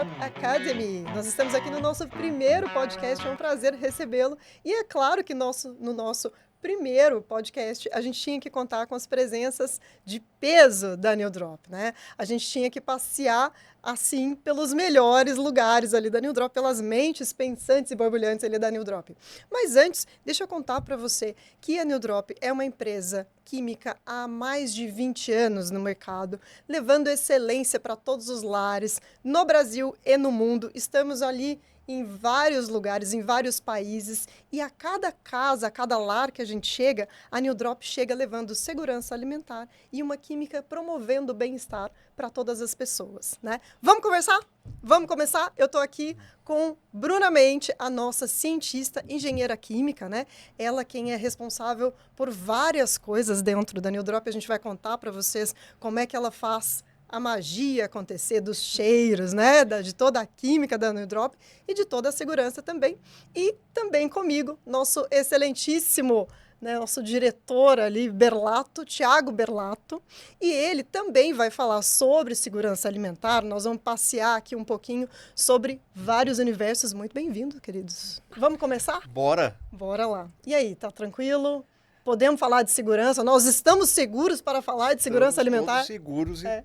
Drop Academy. Nós estamos aqui no nosso primeiro podcast, é um prazer recebê-lo. E é claro que no nosso primeiro podcast a gente tinha que contar com as presenças de peso da New Drop, né? A gente tinha que passear assim pelos melhores lugares ali da New Drop, pelas mentes pensantes e borbulhantes ali da New Drop. Mas antes, deixa eu contar para você que a New Drop é uma empresa química há mais de 20 anos no mercado, levando excelência para todos os lares, no Brasil e no mundo. Estamos ali em vários lugares, em vários países, e a cada casa, a cada lar que a gente chega, a New Drop chega levando segurança alimentar e uma química promovendo o bem-estar para todas as pessoas, né? Vamos conversar? Vamos começar? Eu estou aqui com Bruna Mente, a nossa cientista, engenheira química, né? Ela quem é responsável por várias coisas dentro da New Drop. A gente vai contar para vocês como é que ela faz a magia acontecer dos cheiros, né? De toda a química da New Drop e de toda a segurança também. E também comigo, nosso excelentíssimo, né, nosso diretor ali, Berlato, Thiago Berlato, e ele também vai falar sobre segurança alimentar. Nós vamos passear aqui um pouquinho sobre vários universos. Muito bem-vindo, queridos. Vamos começar? Bora! Bora lá. E aí, tá tranquilo? Podemos falar de segurança? Nós estamos seguros para falar de segurança alimentar? Todos seguros e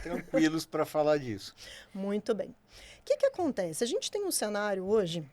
tranquilos para falar disso. Muito bem. O que acontece? A gente tem um cenário hoje,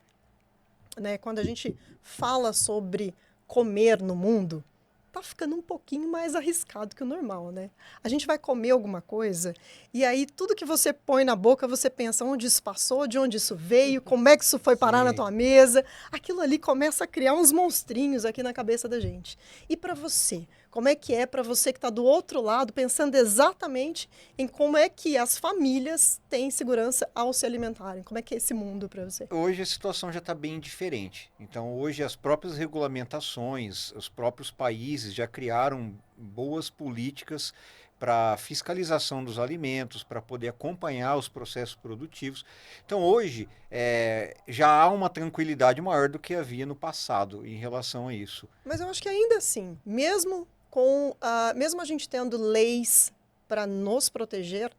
né, quando a gente fala sobre comer no mundo, tá ficando um pouquinho mais arriscado que o normal, né? A gente vai comer alguma coisa e aí tudo que você põe na boca, você pensa onde isso passou, de onde isso veio, como é que isso foi parar na tua mesa. Aquilo ali começa a criar uns monstrinhos aqui na cabeça da gente. E para você, como é para você que está do outro lado, pensando exatamente em como é que as famílias têm segurança ao se alimentarem? Como é que é esse mundo para você? Hoje a situação já está bem diferente. Então, hoje as próprias regulamentações, os próprios países já criaram boas políticas para fiscalização dos alimentos, para poder acompanhar os processos produtivos. Então, hoje já há uma tranquilidade maior do que havia no passado em relação a isso. Mas eu acho que ainda assim, mesmo a gente tendo leis para nos proteger,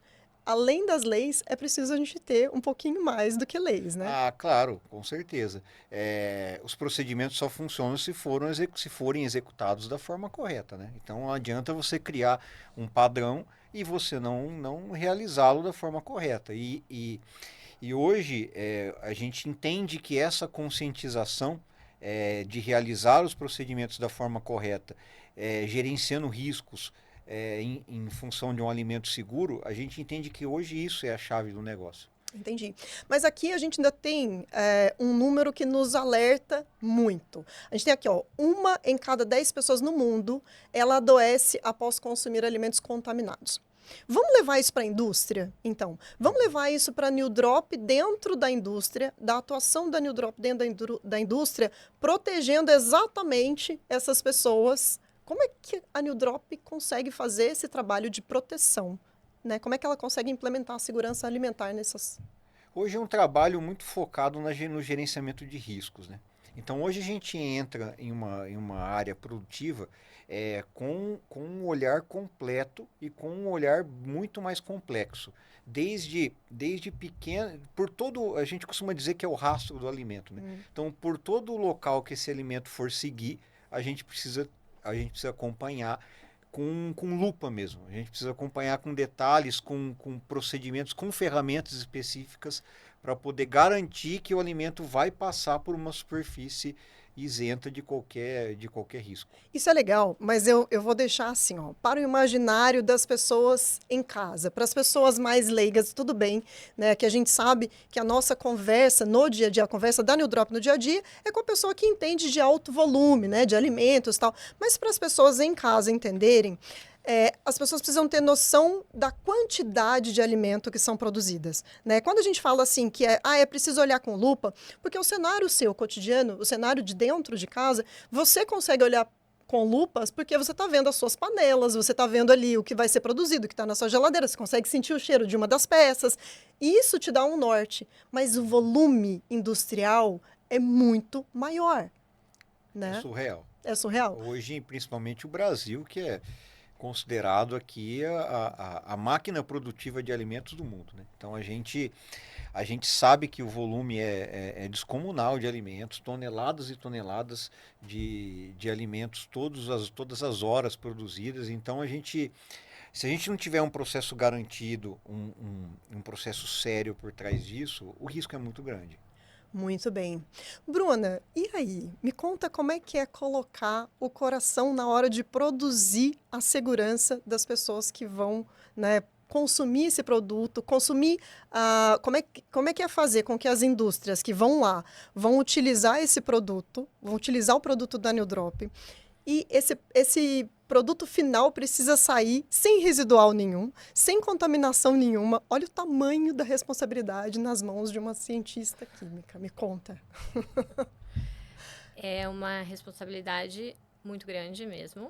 além das leis, é preciso a gente ter um pouquinho mais do que leis, né? Ah, claro, com certeza. Os procedimentos só funcionam se forem executados da forma correta, né? Então não adianta você criar um padrão e você não realizá-lo da forma correta. E hoje a gente entende que essa conscientização de realizar os procedimentos da forma correta, gerenciando riscos, em função de um alimento seguro, a gente entende que hoje isso é a chave do negócio. Entendi. Mas aqui a gente ainda tem um número que nos alerta muito. A gente tem aqui, ó, 1 em cada 10 pessoas no mundo, ela adoece após consumir alimentos contaminados. Vamos levar isso para a indústria, então? Vamos levar isso para a New Drop dentro da indústria, da atuação da New Drop dentro da indústria, protegendo exatamente essas pessoas. Como é que a New Drop consegue fazer esse trabalho de proteção? Né? Como é que ela consegue implementar a segurança alimentar nessas... Hoje é um trabalho muito focado no gerenciamento de riscos, né? Então hoje a gente entra em uma área produtiva com um olhar completo e com um olhar muito mais complexo. Desde pequeno, a gente costuma dizer que é o rastro do alimento, né? Então, por todo o local que esse alimento for seguir, a gente precisa acompanhar com lupa mesmo. A gente precisa acompanhar com detalhes, com procedimentos, com ferramentas específicas para poder garantir que o alimento vai passar por uma superfície isenta de qualquer risco. Isso é legal, mas eu vou deixar assim, ó, para o imaginário das pessoas em casa, para as pessoas mais leigas, tudo bem, né, que a gente sabe que a nossa conversa no dia a dia, a conversa da New Drop no dia a dia, é com a pessoa que entende de alto volume, né, de alimentos e tal, mas para as pessoas em casa entenderem, as pessoas precisam ter noção da quantidade de alimento que são produzidas, né? Quando a gente fala assim que é preciso olhar com lupa, porque o cenário seu cotidiano, o cenário de dentro de casa, você consegue olhar com lupas porque você está vendo as suas panelas, você está vendo ali o que vai ser produzido, o que está na sua geladeira, você consegue sentir o cheiro de uma das peças. Isso te dá um norte, mas o volume industrial é muito maior, né? É surreal. É surreal? Hoje, principalmente o Brasil, que considerado aqui a máquina produtiva de alimentos do mundo, né? Então a gente sabe que o volume é descomunal de alimentos, toneladas e toneladas de alimentos todas as horas produzidas. Então se a gente não tiver um processo garantido, um processo sério por trás disso, o risco é muito grande. Muito bem. Bruna, e aí? Me conta como é que é colocar o coração na hora de produzir a segurança das pessoas que vão, né, consumir esse produto, consumir, como é que é fazer com que as indústrias que vão lá, vão utilizar esse produto, vão utilizar o produto da New Drop, e esse produto final precisa sair sem residual nenhum, sem contaminação nenhuma. Olha o tamanho da responsabilidade nas mãos de uma cientista química. Me conta. É uma responsabilidade muito grande mesmo.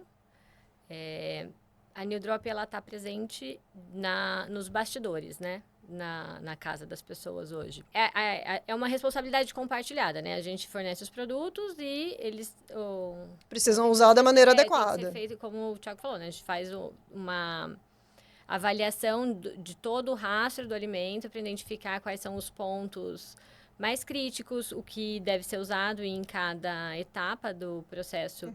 A New Drop ela está presente nos bastidores, né? Na casa das pessoas hoje. É uma responsabilidade compartilhada, né? A gente fornece os produtos e eles... Precisam usar da maneira adequada. Tem que ser feito, como o Thiago falou, né? A gente faz uma avaliação de todo o rastro do alimento para identificar quais são os pontos mais críticos, o que deve ser usado em cada etapa do processo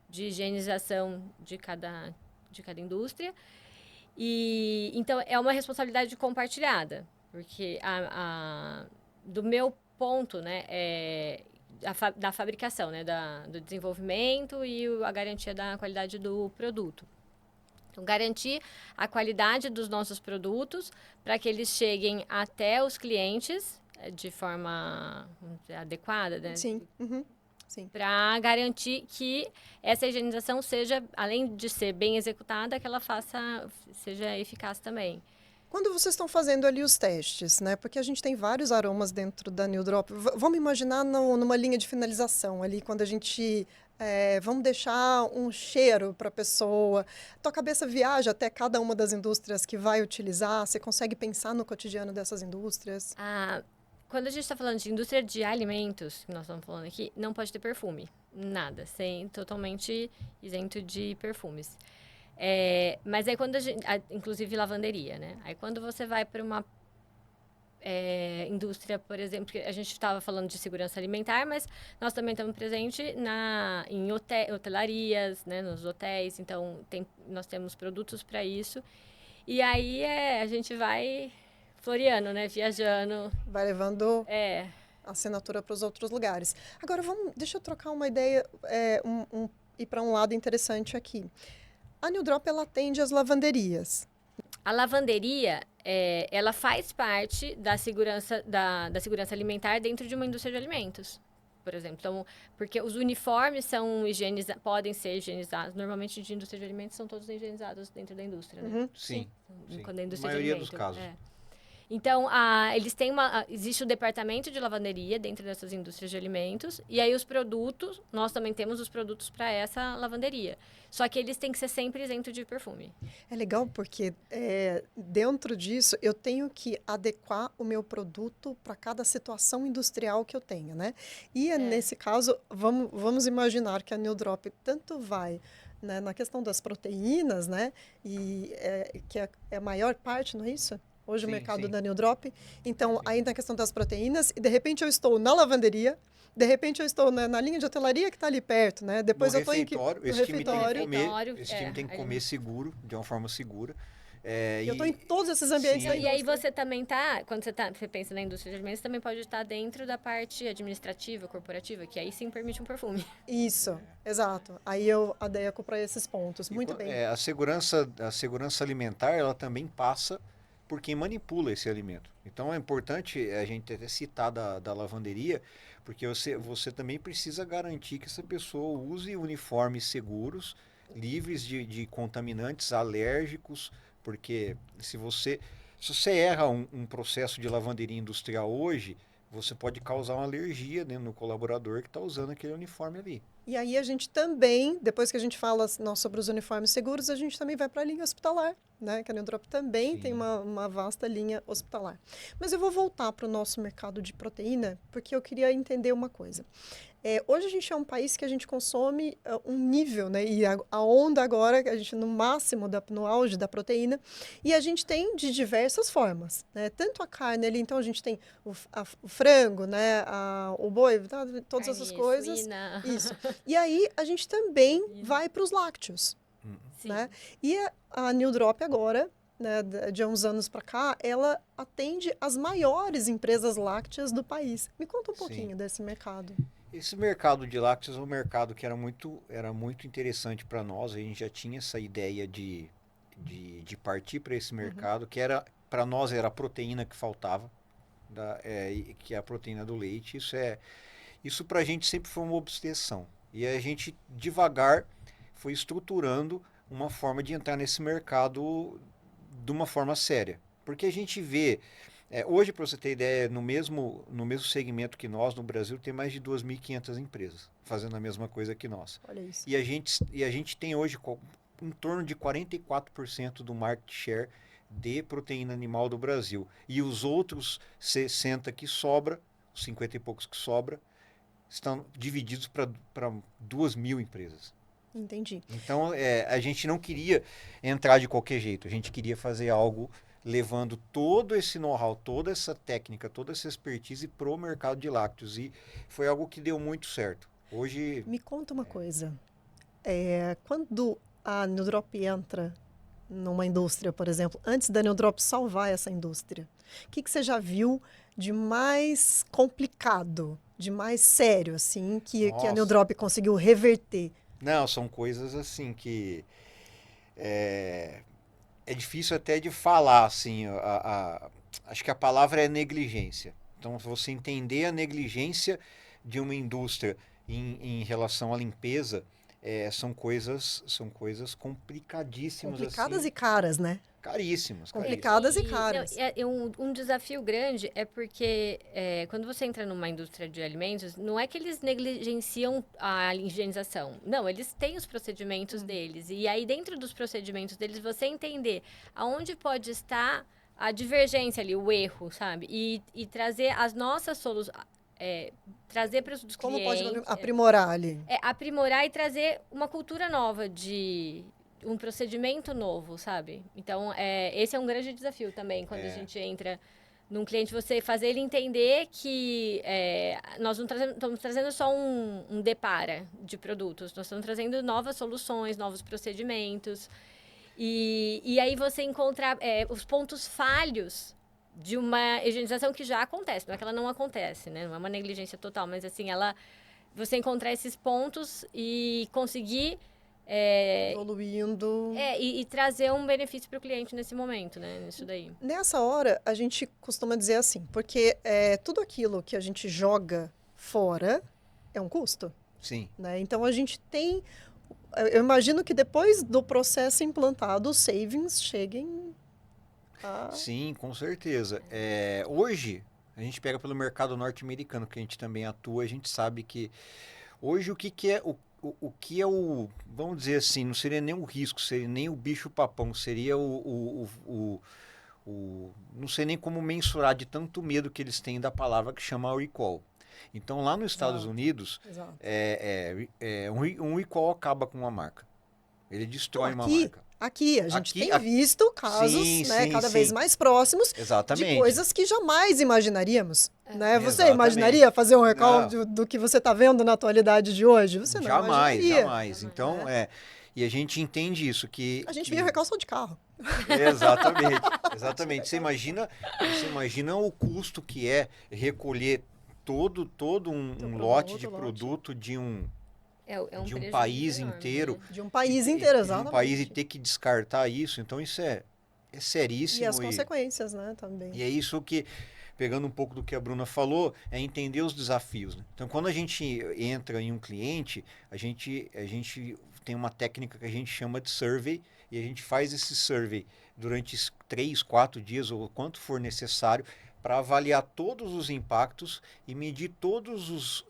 de higienização de cada indústria. E então é uma responsabilidade compartilhada, porque do meu ponto, né, da fabricação, né, do desenvolvimento e a garantia da qualidade do produto. Então, garantir a qualidade dos nossos produtos para que eles cheguem até os clientes de forma adequada, né? Sim. Sim. Para garantir que essa higienização seja, além de ser bem executada, que ela seja eficaz também. Quando vocês estão fazendo ali os testes, né? Porque a gente tem vários aromas dentro da New Drop. Vamos imaginar numa linha de finalização ali, quando a gente... vamos deixar um cheiro para a pessoa. Tua cabeça viaja até cada uma das indústrias que vai utilizar? Você consegue pensar no cotidiano dessas indústrias? Quando a gente está falando de indústria de alimentos, que nós estamos falando aqui, não pode ter perfume. Nada. Totalmente isento de perfumes. Mas aí quando inclusive lavanderia, né? Aí quando você vai para uma indústria, por exemplo, que a gente estava falando de segurança alimentar, mas nós também estamos presentes em hotelarias, né? Nos hotéis. Então, nós temos produtos para isso. E aí a gente vai... floreando, né? Viajando. Vai levando a assinatura para os outros lugares. Agora, deixa eu trocar uma ideia ir para um lado interessante aqui. A New Drop, ela atende as lavanderias. A lavanderia, ela faz parte da segurança alimentar dentro de uma indústria de alimentos, por exemplo. Então, porque os uniformes podem ser higienizados. Normalmente, de indústria de alimentos, são todos higienizados dentro da indústria, né? Sim. Quando a indústria Na maioria de dos alimento, casos. Então, eles têm existe o departamento de lavanderia dentro dessas indústrias de alimentos, e aí os produtos, nós também temos os produtos para essa lavanderia. Só que eles têm que ser sempre isentos de perfume. É legal porque dentro disso eu tenho que adequar o meu produto para cada situação industrial que eu tenha, né? E nesse caso, vamos imaginar que a New Drop tanto vai, né, na questão das proteínas, né? E que é a maior parte, não é isso? Hoje o mercado da New Drop. Então, aí na questão das proteínas, e de repente eu estou na lavanderia, de repente eu estou na linha de hotelaria que está ali perto, né? Depois eu estou no refeitório. Esse time tem que comer seguro, de uma forma segura. Eu estou em todos esses ambientes. E aí você também quando você pensa na indústria de alimentos, você também pode estar dentro da parte administrativa, corporativa, que aí sim permite um perfume. Isso, exato. Aí eu adequo para esses pontos. Muito bem. A segurança alimentar, ela também passa por quem manipula esse alimento. Então é importante a gente até citar da lavanderia, porque você também precisa garantir que essa pessoa use uniformes seguros, livres de contaminantes alérgicos, porque se você erra um processo de lavanderia industrial hoje, você pode causar uma alergia, né, no colaborador que está usando aquele uniforme ali. E aí a gente também, depois que a gente fala sobre os uniformes seguros, a gente também vai para a linha hospitalar, né? Que a New Drop também tem uma vasta linha hospitalar. Mas eu vou voltar para o nosso mercado de proteína, porque eu queria entender uma coisa. Hoje a gente é um país que a gente consome um nível, né? E a onda agora, a gente no máximo, no auge da proteína, e a gente tem de diversas formas, né? Tanto a carne ali, então a gente tem o frango, né? O boi, tá? Todas essas Carne coisas. suína. Isso. E aí a gente também Isso. vai para os lácteos, Sim. né? E a New Drop agora, né, de uns anos para cá, ela atende as maiores empresas lácteas do país. Me conta um pouquinho desse mercado. Esse mercado de lácteos é um mercado que era muito interessante para nós. A gente já tinha essa ideia de partir para esse mercado, que era para nós era a proteína que faltava, que é a proteína do leite. Isso para a gente sempre foi uma obsessão. E a gente devagar foi estruturando uma forma de entrar nesse mercado de uma forma séria. Porque a gente vê, hoje, para você ter ideia, no mesmo segmento que nós, no Brasil, tem mais de 2.500 empresas fazendo a mesma coisa que nós. Olha isso. E a gente tem hoje em torno de 44% do market share de proteína animal do Brasil. E os outros 60 que sobra, 50 e poucos que sobra, estão divididos para 2.000 empresas. Entendi. Então, a gente não queria entrar de qualquer jeito. A gente queria fazer algo levando todo esse know-how, toda essa técnica, toda essa expertise para o mercado de lácteos. E foi algo que deu muito certo. Hoje... Me conta uma coisa. Quando a New Drop entra numa indústria, por exemplo, antes da New Drop salvar essa indústria, o que você já viu de mais complicado, de mais sério, assim, que a New Drop conseguiu reverter? Não, são coisas assim que é difícil até de falar, assim, acho que a palavra é negligência. Então, você entender a negligência de uma indústria em relação à limpeza, são coisas complicadíssimas. Complicadas assim, e caras, né? Caríssimas. Complicadas e caras. Um desafio grande é porque quando você entra numa indústria de alimentos, não é que eles negligenciam a higienização. Não, eles têm os procedimentos deles. E aí, dentro dos procedimentos deles, você entender aonde pode estar a divergência ali, o erro, sabe? E trazer as nossas soluções. Trazer para os clientes. Como pode aprimorar ali? Aprimorar e trazer uma cultura nova de um procedimento novo, sabe? Então, esse é um grande desafio também, quando a gente entra num cliente, você fazer ele entender que nós não estamos trazendo só um depara de produtos, nós estamos trazendo novas soluções, novos procedimentos. E aí você encontra os pontos falhos de uma higienização que já acontece, não é que ela não acontece, né? Não é uma negligência total, mas assim, você encontrar esses pontos e conseguir evoluindo. E trazer um benefício para o cliente nesse momento, né? Nisso daí. Nessa hora, a gente costuma dizer assim, porque tudo aquilo que a gente joga fora é um custo. Sim. Né? Então, a gente tem... Eu imagino que depois do processo implantado, os savings cheguem a... Sim, com certeza. Hoje, a gente pega pelo mercado norte-americano, que a gente também atua, a gente sabe que hoje o que é o que é vamos dizer assim, não seria nem o risco, seria nem o bicho-papão, seria não sei nem como mensurar de tanto medo que eles têm da palavra que chama recall. Então, lá nos Estados Unidos, um recall acaba com uma marca. Ele destrói uma marca. Aqui, a gente tem visto casos cada vez mais próximos Exatamente. de coisas que jamais imaginaríamos. Né? Você imaginaria fazer um recall do que você está vendo na atualidade de hoje? Você não imaginaria. Jamais. Então, e a gente entende isso. A gente via recall só de carro. Exatamente. Você imagina o custo que é recolher todo um lote de produto de um país inteiro. Né? De um país inteiro, exatamente. De um país e ter que descartar isso. Então, isso é seríssimo. E as consequências, né, também. E é isso que, pegando um pouco do que a Bruna falou, é entender os desafios. Né? Então, quando a gente entra em um cliente, a gente tem uma técnica que a gente chama de survey, e a gente faz esse survey durante 3, 4 dias, ou quanto for necessário, para avaliar todos os impactos e medir todos os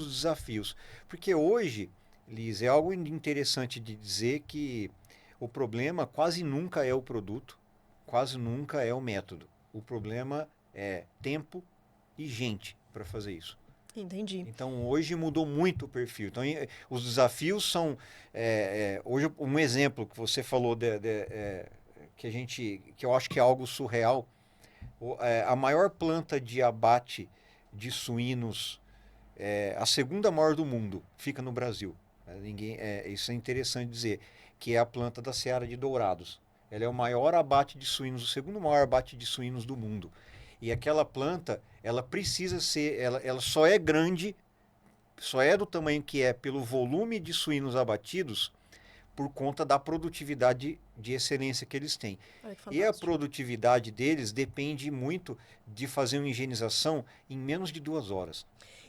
desafios. Porque hoje, Liz, é algo interessante de dizer que o problema quase nunca é o produto, quase nunca é o método. O problema é tempo e gente para fazer isso. Entendi. Então, hoje mudou muito o perfil. Então, os desafios são... hoje, um exemplo que você falou que eu acho que é algo surreal. A maior planta de abate de suínos, a segunda maior do mundo, fica no Brasil. Isso é interessante dizer, que é a planta da Seara de Dourados. Ela é o maior abate de suínos, o segundo maior abate de suínos do mundo. E aquela planta, ela precisa ser, ela só é grande, só é do tamanho que é pelo volume de suínos abatidos, por conta da produtividade de excelência que eles têm. Ai, que E a fantástico. produtividade deles depende muito de fazer uma higienização em menos de 2 horas.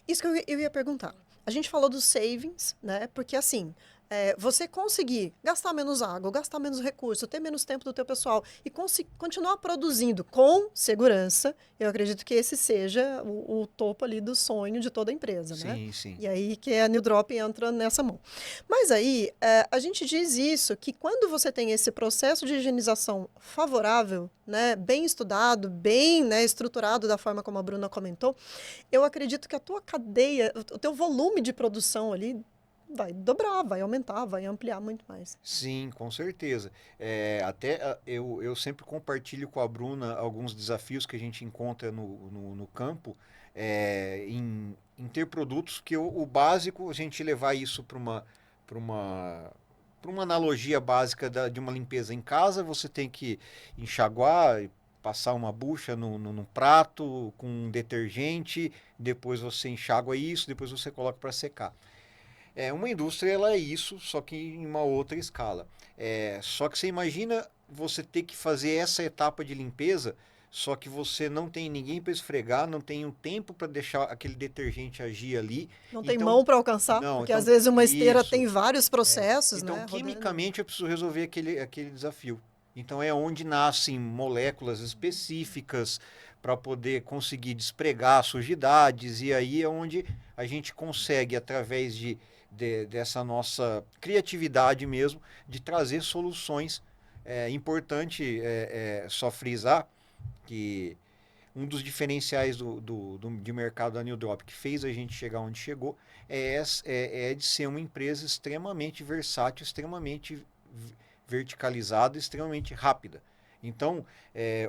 Isso que eu ia perguntar. A gente falou dos savings, né? Porque assim, você conseguir gastar menos água, gastar menos recurso, ter menos tempo do teu pessoal e continuar produzindo com segurança, eu acredito que esse seja o topo ali do sonho de toda a empresa, né? Sim, sim. E aí que a New Drop entra nessa mão. Mas aí, a gente diz isso, que quando você tem esse processo de higienização favorável, né, bem estudado, bem, né, estruturado da forma como a Bruna comentou, eu acredito que a tua cadeia, o teu volume de produção ali vai dobrar, vai aumentar, vai ampliar muito mais. Sim, com certeza. Eu sempre compartilho com a Bruna alguns desafios que a gente encontra no campo, em ter produtos que o básico, a gente levar isso para uma analogia básica de uma limpeza em casa, você tem que enxaguar, passar uma bucha no prato com um detergente, depois você enxágua isso, depois você coloca para secar. Uma indústria, ela é isso, só que em uma outra escala. Só que você imagina você ter que fazer essa etapa de limpeza, só que você não tem ninguém para esfregar, não tem um tempo para deixar aquele detergente agir ali. Não tem Então, mão para alcançar, não, porque então, às vezes uma esteira isso. tem vários processos, Então, né, rodando. quimicamente, eu preciso resolver aquele desafio. Então, é onde nascem moléculas específicas para poder conseguir despregar sujidades, e aí é onde a gente consegue, através dessa nossa criatividade mesmo, de trazer soluções. Importante só frisar que um dos diferenciais de mercado da New Drop, que fez a gente chegar onde chegou, de ser uma empresa extremamente versátil, extremamente verticalizada, extremamente rápida. Então,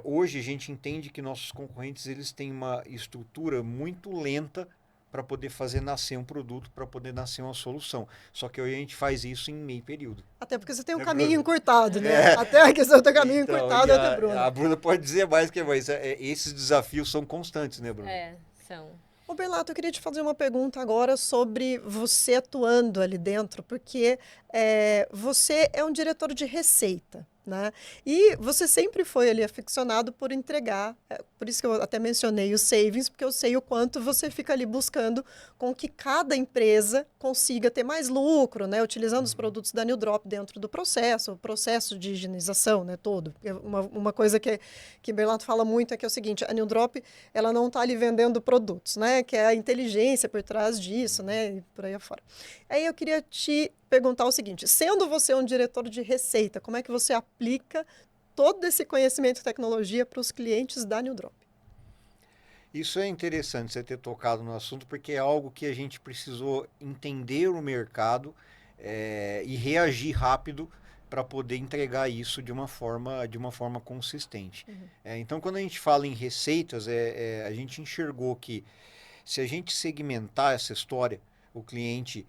hoje a gente entende que nossos concorrentes eles têm uma estrutura muito lenta para poder fazer nascer um produto, para poder nascer uma solução. Só que hoje a gente faz isso em meio período. Até porque você tem um Né, caminho Bruna? encurtado, né? Até a questão do teu caminho Então, encurtado, até Bruna. a Bruna pode dizer mais que mais. Esses desafios são constantes, né, Bruna? São. Ô, Berlato, eu queria te fazer uma pergunta agora sobre você atuando ali dentro, porque você é um diretor de receita, né? E você sempre foi ali aficionado por entregar, por isso que eu até mencionei os savings, porque eu sei o quanto você fica ali buscando com que cada empresa consiga ter mais lucro, né? Utilizando os produtos da New Drop dentro do processo, o processo de higienização, né, todo. Uma coisa que Berlato fala muito é que é o seguinte, a New Drop, ela não está ali vendendo produtos, né? Que é a inteligência por trás disso, né? E por aí afora. Aí eu queria te perguntar o seguinte, sendo você um diretor de receita, como é que você aplica todo esse conhecimento e tecnologia para os clientes da New Drop? Isso é interessante você ter tocado no assunto, porque é algo que a gente precisou entender o mercado e reagir rápido para poder entregar isso de uma forma consistente. Então, quando a gente fala em receitas, a gente enxergou que se a gente segmentar essa história, o cliente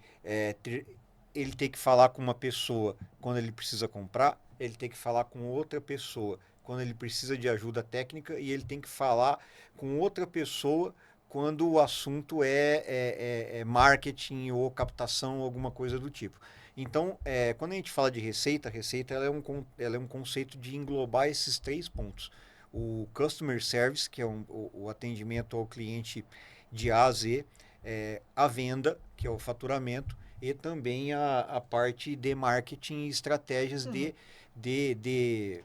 ele tem que falar com uma pessoa quando ele precisa comprar, ele tem que falar com outra pessoa quando ele precisa de ajuda técnica e ele tem que falar com outra pessoa quando o assunto é marketing ou captação ou alguma coisa do tipo. Então, quando a gente fala de receita, ela é um conceito de englobar esses 3 pontos. O customer service, que é o atendimento ao cliente de A a Z, a venda, que é o faturamento, e também a parte de marketing e estratégias de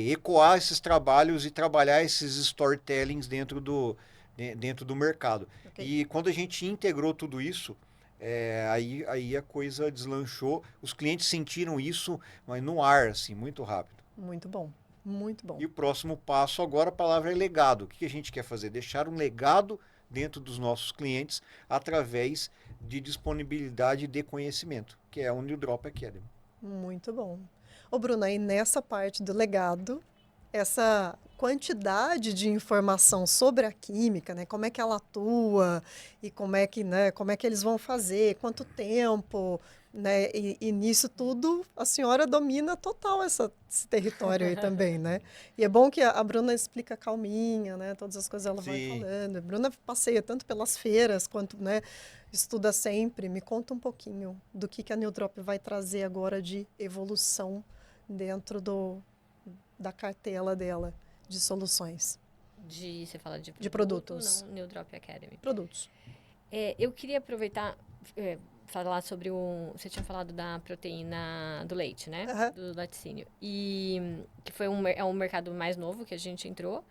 ecoar esses trabalhos e trabalhar esses storytellings dentro do mercado. Okay. E quando a gente integrou tudo isso, aí a coisa deslanchou. Os clientes sentiram isso, mas no ar, assim, muito rápido. Muito bom, muito bom. E o próximo passo agora, a palavra é legado. O que a gente quer fazer? Deixar um legado dentro dos nossos clientes através de disponibilidade de conhecimento, que é o New Drop Academy. Muito bom. Ô, Bruna, e nessa parte do legado, essa quantidade de informação sobre a química, né? Como é que ela atua e como é que, né, como é que eles vão fazer, quanto tempo, né? E nisso tudo a senhora domina total esse território aí também, né? E é bom que a Bruna explica calminha, né? Todas as coisas ela vai Sim. falando. A Bruna passeia tanto pelas feiras quanto, né, estuda sempre. Me conta um pouquinho do que a New Drop vai trazer agora de evolução dentro da cartela dela de soluções, Você fala de de produto, produtos. não New Drop Academy. Produtos. Eu queria aproveitar, falar sobre você tinha falado da proteína do leite, né? Aham. Do laticínio. E que foi é um mercado mais novo que a gente entrou.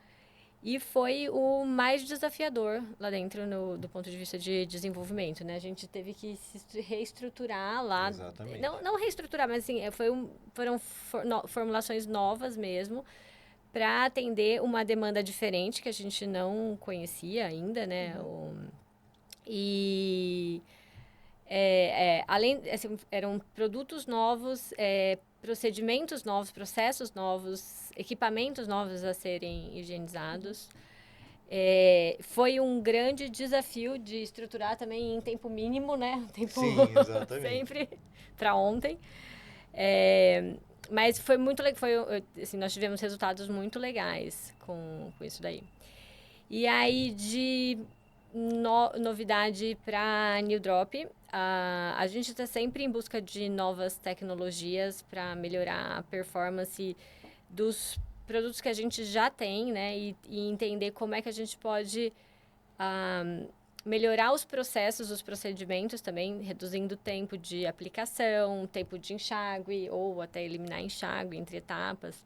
E foi o mais desafiador lá dentro do ponto de vista de desenvolvimento, né? A gente teve que se reestruturar lá. Exatamente. Não reestruturar, mas assim, foram formulações novas mesmo para atender uma demanda diferente que a gente não conhecia ainda, né? E além, assim, eram produtos novos, procedimentos novos, processos novos, equipamentos novos a serem higienizados. Foi um grande desafio de estruturar também em tempo mínimo, né? Tempo Sim, exatamente. sempre para ontem. Mas foi muito legal, assim, nós tivemos resultados muito legais com isso daí. E aí, de novidade para New Drop, a gente está sempre em busca de novas tecnologias para melhorar a performance dos produtos que a gente já tem, né? E entender como é que a gente pode melhorar os processos, os procedimentos também, reduzindo o tempo de aplicação, tempo de enxágue ou até eliminar enxágue entre etapas.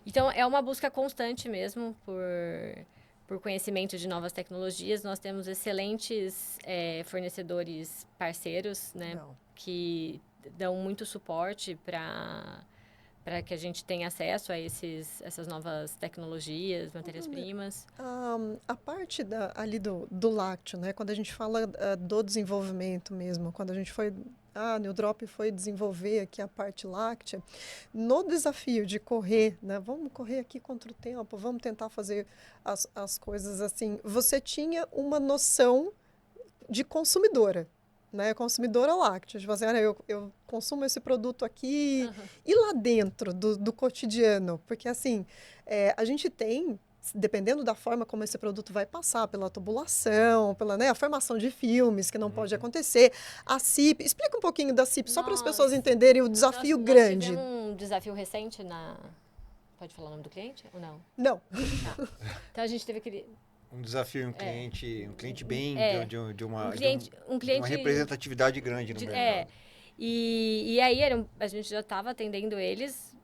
Então, é uma busca constante mesmo por conhecimento de novas tecnologias. Nós temos excelentes fornecedores parceiros, né? Legal. Que dão muito suporte para que a gente tenha acesso a essas novas tecnologias, matérias-primas. A parte ali do lácteo, né? Quando a gente fala do desenvolvimento mesmo, quando a gente foi... A New Drop foi desenvolver aqui a parte láctea. No desafio de correr, né? Vamos correr aqui contra o tempo, vamos tentar fazer as coisas assim. Você tinha uma noção de consumidora, né? Consumidora láctea. Tipo assim, eu consumo esse produto aqui. E lá dentro do cotidiano? Porque, assim, a gente tem, dependendo da forma como esse produto vai passar, pela tubulação, pela, né, a formação de filmes, que não pode acontecer. A CIP, explica um pouquinho da CIP, só para as pessoas entenderem o desafio grande. Nós tivemos um desafio recente Pode falar o nome do cliente ou não? Não. Tá. Então, a gente teve aquele... Um desafio, um cliente bem de uma representatividade grande no mercado. E aí a gente já estava atendendo eles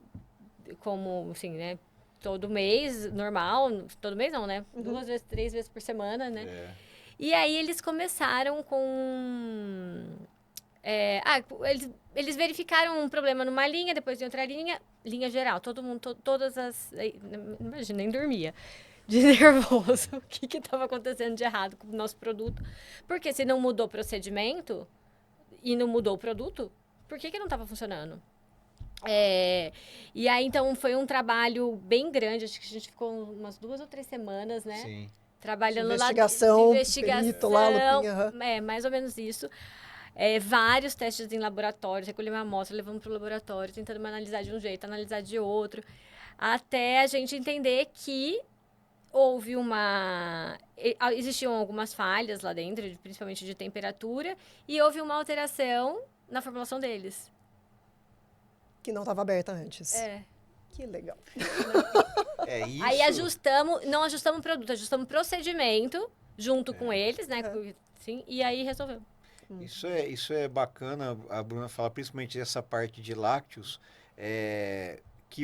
como, assim, né? Todo mês, normal. Todo mês não, né? 2 vezes, 3 vezes por semana, né? E aí eles começaram com... eles verificaram um problema numa linha, depois de outra linha geral. Todo mundo, todas as... Imagina, nem dormia. De nervoso. O que estava acontecendo de errado com o nosso produto. Porque se não mudou o procedimento e não mudou o produto, por que não estava funcionando? E aí, então, foi um trabalho bem grande. Acho que a gente ficou umas 2 ou 3 semanas, né? Sim. De Trabalhando investigação, perito lá, investigação. Mais ou menos isso. Vários testes em laboratórios, recolher uma amostra, levando para o laboratório, tentando analisar de um jeito, analisar de outro, até a gente entender que existiam algumas falhas lá dentro, principalmente de temperatura, e houve uma alteração na formulação deles. Que não estava aberta antes. Que legal. Isso. Aí não ajustamos o produto, ajustamos o procedimento junto com eles, né? Sim, e aí resolveu. Isso é bacana, a Bruna fala principalmente dessa parte de lácteos, que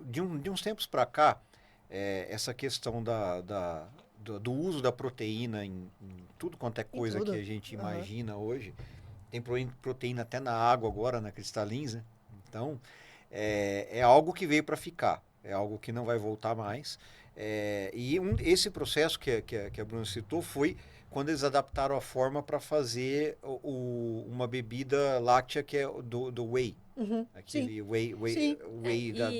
de uns tempos para cá, essa questão do uso da proteína em tudo quanto é coisa que a gente imagina hoje. Tem proteína até na água agora, na Cristalins, né? Então, é algo que veio para ficar. É algo que não vai voltar mais. Esse processo que a Bruna citou foi quando eles adaptaram a forma para fazer uma bebida láctea que é do whey. Uhum. Aquele Sim. whey Sim.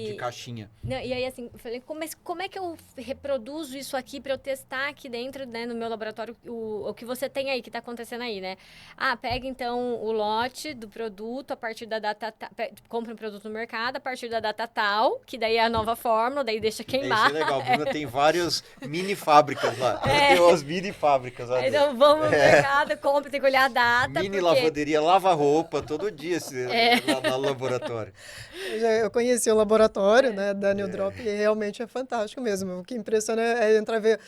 de caixinha. Não, e aí, assim, eu falei, mas como é que eu reproduzo isso aqui para eu testar aqui dentro, né, no meu laboratório, o que você tem aí, que está acontecendo aí, né? Ah, pega, então, o lote do produto a partir da data... compra um produto no mercado a partir da data tal, que daí é a nova fórmula, daí deixa Isso queimar. é legal. A Bruna tem várias mini fábricas lá. Ela tem umas mini fábricas lá dentro. Então, vamos no mercado, compra, tem que olhar a data, Mini porque... lavanderia, lava roupa todo dia lá no laboratório. Eu conheci o laboratório, né, da New Drop, e realmente é fantástico mesmo. O que impressiona é entrar e ver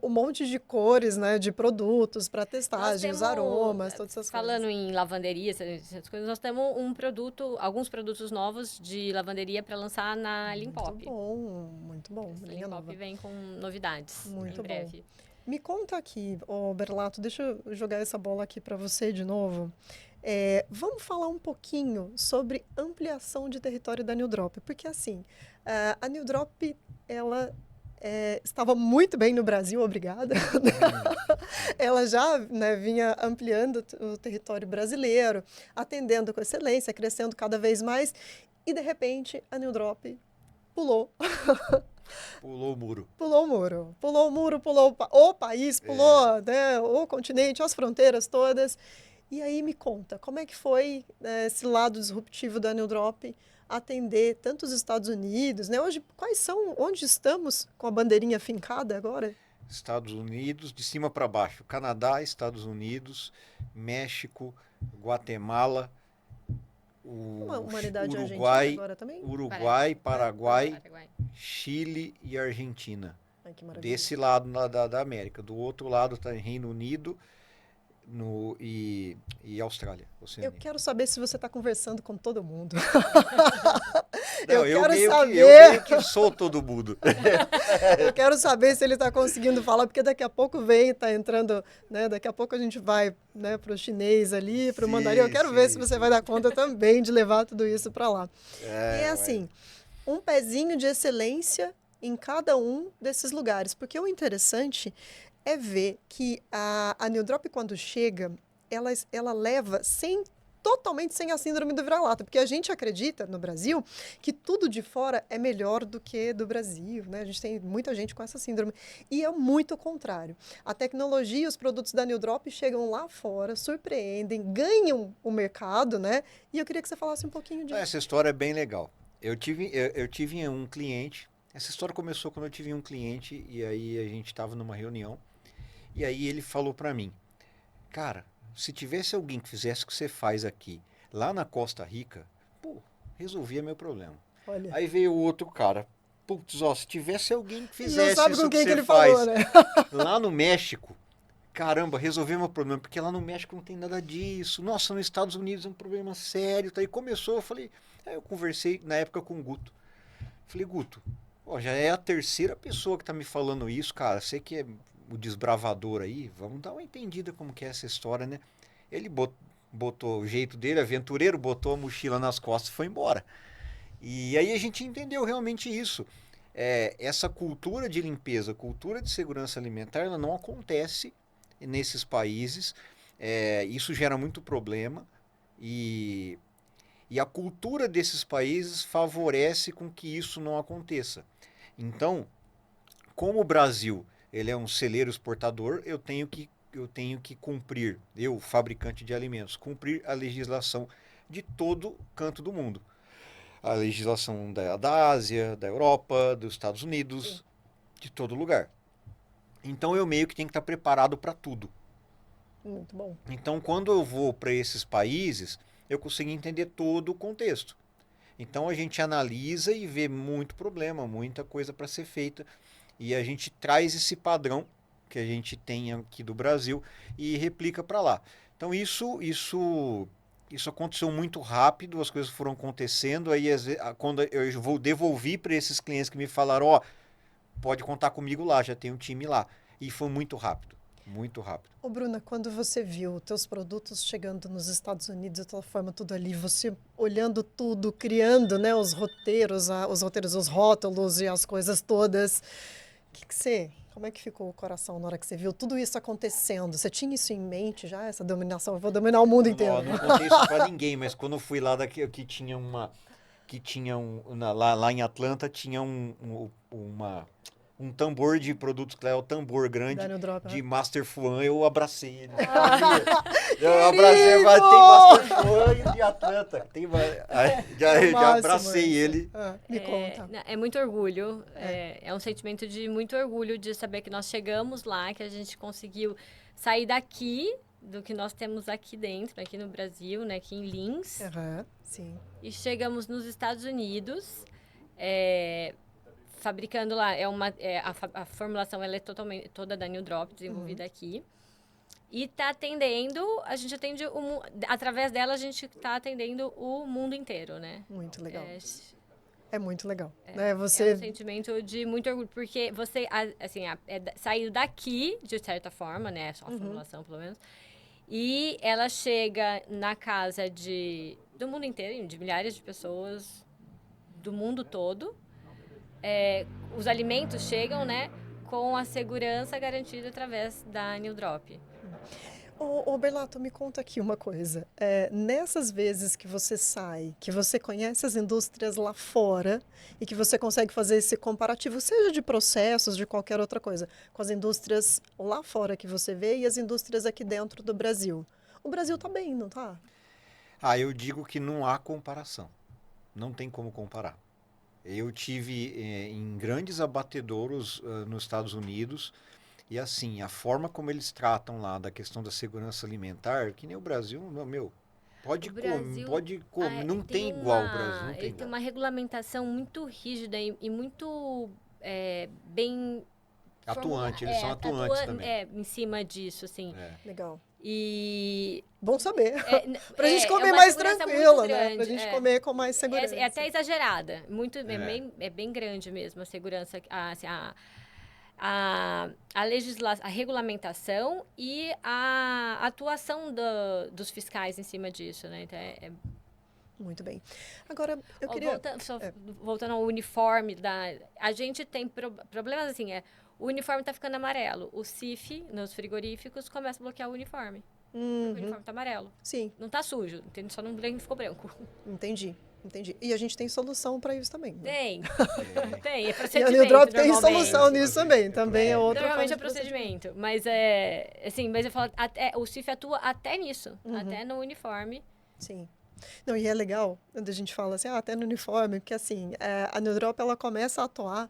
um monte de cores, né, de produtos para Nós testagem, os aromas, todas essas falando coisas. em lavanderia, essas coisas, nós temos alguns produtos novos de lavanderia para lançar na Limpop. Muito bom. A Linha Limpop nova. vem com novidades Muito em breve. Me conta aqui, Berlato, deixa eu jogar essa bola aqui para você de novo. Vamos falar um pouquinho sobre ampliação de território da New Drop, porque assim, a New Drop, ela estava muito bem no Brasil, obrigada. Ela já, né, vinha ampliando o território brasileiro, atendendo com excelência, crescendo cada vez mais, e de repente a New Drop pulou. Pulou o muro. Pulou o muro. Pulou o muro, pulou o país, pulou, né, o continente, as fronteiras todas. E aí me conta, como é que foi esse lado disruptivo da New Drop atender tanto os Estados Unidos, né? Hoje, onde estamos com a bandeirinha fincada agora? Estados Unidos, de cima para baixo. Canadá, Estados Unidos, México, Guatemala, Uma unidade argentina Uruguai, agora também? Paraguai, Chile e Argentina. Ai, que maravilha. Desse lado da América. Do outro lado está Reino Unido e Austrália, Oceania. Eu quero saber se você está conversando com todo mundo. Não, eu quero saber. Eu meio que sou todo mundo. Eu quero saber se ele está conseguindo falar, porque daqui a pouco está entrando, né? Daqui a pouco a gente vai, né, para o chinês ali, para o mandarim. Eu quero ver se você vai dar conta também de levar tudo isso para lá. E assim, um pezinho de excelência em cada um desses lugares, porque o interessante é ver que a New Drop, quando chega, ela leva totalmente sem a síndrome do vira-lata, porque a gente acredita, no Brasil, que tudo de fora é melhor do que do Brasil, né? A gente tem muita gente com essa síndrome. E é muito o contrário. A tecnologia e os produtos da New Drop chegam lá fora, surpreendem, ganham o mercado, né? E eu queria que você falasse um pouquinho disso. Essa história é bem legal. Eu tive um cliente, essa história começou quando eu tive um cliente, e aí a gente estava numa reunião, e aí ele falou para mim, cara, se tivesse alguém que fizesse o que você faz aqui, lá na Costa Rica, resolvia meu problema. Olha. Aí veio o outro cara, se tivesse alguém que fizesse não sabe isso com quem que ele você faz, falou, né? lá no México, caramba, resolveu meu problema, porque lá no México não tem nada disso. Nossa, nos Estados Unidos é um problema sério. Tá? E começou, eu conversei na época com o Guto. Falei, Guto, já é a terceira pessoa que tá me falando isso, cara. Você que é o desbravador aí, vamos dar uma entendida como que é essa história, né? Ele botou o jeito dele, aventureiro, botou a mochila nas costas e foi embora. E aí a gente entendeu realmente isso. Essa cultura de limpeza, cultura de segurança alimentar, ela não acontece nesses países. Isso gera muito problema e a cultura desses países favorece com que isso não aconteça. Então, como o Brasil ele é um celeiro exportador, eu tenho que cumprir, eu, fabricante de alimentos, cumprir a legislação de todo canto do mundo. A legislação da Ásia, da Europa, dos Estados Unidos, de todo lugar. Então eu meio que tenho que estar preparado para tudo. Muito bom. Então quando eu vou para esses países, eu consigo entender todo o contexto. Então a gente analisa e vê muito problema, muita coisa para ser feita. E a gente traz esse padrão que a gente tem aqui do Brasil e replica para lá. Então isso aconteceu muito rápido, as coisas foram acontecendo. Aí quando eu devolvi para esses clientes que me falaram, pode contar comigo lá, já tem um time lá. E foi muito rápido, muito rápido. Ô Bruna, quando você viu teus produtos chegando nos Estados Unidos, de toda forma, tudo ali, você olhando tudo, criando, né, os rótulos e as coisas todas, Como é que ficou o coração na hora que você viu tudo isso acontecendo? Você tinha isso em mente já, essa dominação? Eu vou dominar o mundo inteiro. Não contei isso pra ninguém, mas quando eu fui lá lá em Atlanta tinha um tambor de produtos que é o tambor grande Daniel Drop, de né? Master Fun, eu abracei ele. Eu abracei, mas tem Master Fun de Atlanta. Já abracei ele. Me conta. É muito orgulho, é um sentimento de muito orgulho de saber que nós chegamos lá, que a gente conseguiu sair daqui, do que nós temos aqui dentro, aqui no Brasil, né, aqui em Linz. Sim. E chegamos nos Estados Unidos, fabricando lá, a formulação ela é toda da New Drop, desenvolvida aqui. E está atendendo, a gente atende, através dela a gente está atendendo o mundo inteiro, né? Muito legal. É muito legal. Né? É um sentimento de muito orgulho, porque você, saiu daqui, de certa forma, né? Só a formulação, pelo menos. E ela chega na casa do mundo inteiro, de milhares de pessoas do mundo todo. Os alimentos chegam, né? Com a segurança garantida através da New Drop. Ô Berlato, me conta aqui uma coisa. Nessas vezes que você sai, que você conhece as indústrias lá fora e que você consegue fazer esse comparativo, seja de processos, de qualquer outra coisa, com as indústrias lá fora que você vê e as indústrias aqui dentro do Brasil. O Brasil tá bem, não tá? Eu digo que não há comparação. Não tem como comparar. Eu tive em grandes abatedouros nos Estados Unidos. E assim, a forma como eles tratam lá da questão da segurança alimentar, que nem o Brasil, pode comer, não tem igual o Brasil. Não tem ele tem uma regulamentação muito rígida e muito bem... Atuante, eles são atuantes também. Em cima disso, assim. Legal. E... Bom saber. Pra gente comer mais tranquila, né? Pra gente comer com mais segurança. É até exagerada. É bem grande mesmo a segurança, a legislação, a regulamentação e a atuação dos fiscais em cima disso, né? Então, muito bem. Agora, eu queria... Voltando ao uniforme, a gente tem problemas assim, o uniforme está ficando amarelo. O CIF, nos frigoríficos, começa a bloquear o uniforme. O uniforme está amarelo. Sim. Não está sujo, entende? Só não ficou branco. Entendi. E a gente tem solução para isso também. Né? Tem, é procedimento. E a New Drop tem solução nisso também. Também é outra Normalmente é procedimento. Mas mas eu falo, o CIF atua até nisso, até no uniforme. Sim. Não, e é legal quando a gente fala assim, até no uniforme, porque assim, a New Drop ela começa a atuar.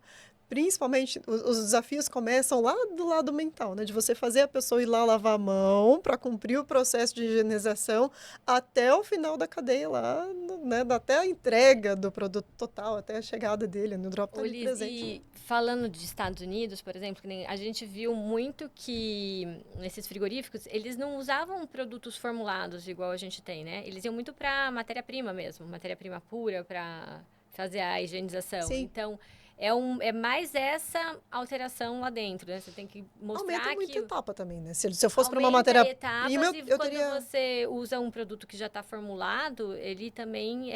Principalmente, os desafios começam lá do lado mental, né? De você fazer a pessoa ir lá lavar a mão para cumprir o processo de higienização até o final da cadeia lá, né? Até a entrega do produto total, até a chegada dele. No Drop tá ali presente. E falando de Estados Unidos, por exemplo, a gente viu muito que nesses frigoríficos, eles não usavam produtos formulados igual a gente tem, né? Eles iam muito para matéria-prima mesmo, matéria-prima pura para fazer a higienização. Sim. Então... É mais essa alteração lá dentro, né? Você tem que mostrar aumenta que... muita etapa também, né? Se eu fosse para uma matéria-prima, eu quando teria... você usa um produto que já está formulado, ele também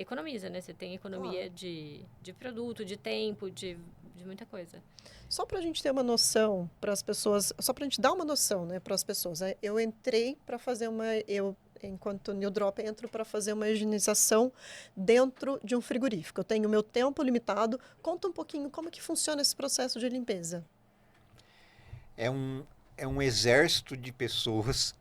economiza, né? Você tem economia de produto, de tempo, de muita coisa. Só para a gente ter uma noção para as pessoas, só para a gente dar uma noção, né, para as pessoas. Eu entrei para fazer enquanto New Drop, entro para fazer uma higienização dentro de um frigorífico. Eu tenho meu tempo limitado. Conta um pouquinho como que funciona esse processo de limpeza. É um exército de pessoas